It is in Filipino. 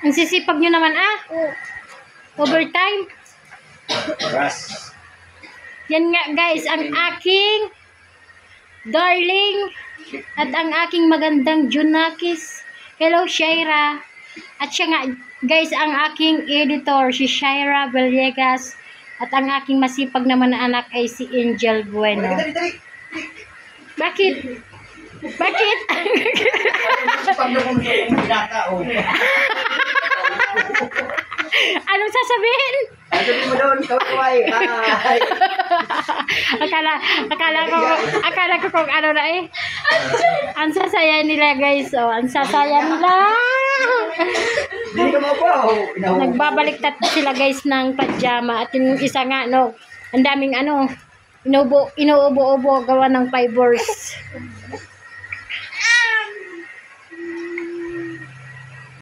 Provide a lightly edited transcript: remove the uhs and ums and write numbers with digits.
Ang sisipag nyo naman Overtime. Ras. Yan nga guys, ang aking darling at ang aking magandang Junakis. Hello Shaira. At siya nga guys, ang aking editor si Shaira Villegas. At ang aking masipag naman na anak ay si Angel Bueno. Bakit? Bakit? Anong sasabihin? Sabi mo doon, kaway. Akala ko kung ano na Ang sasaya nila guys, ang sasaya nila. Hindi ka mo po. Nagbabaliktad sila guys ng pajama at yung isa nga ang daming inuubo-ubo gawa ng fibers.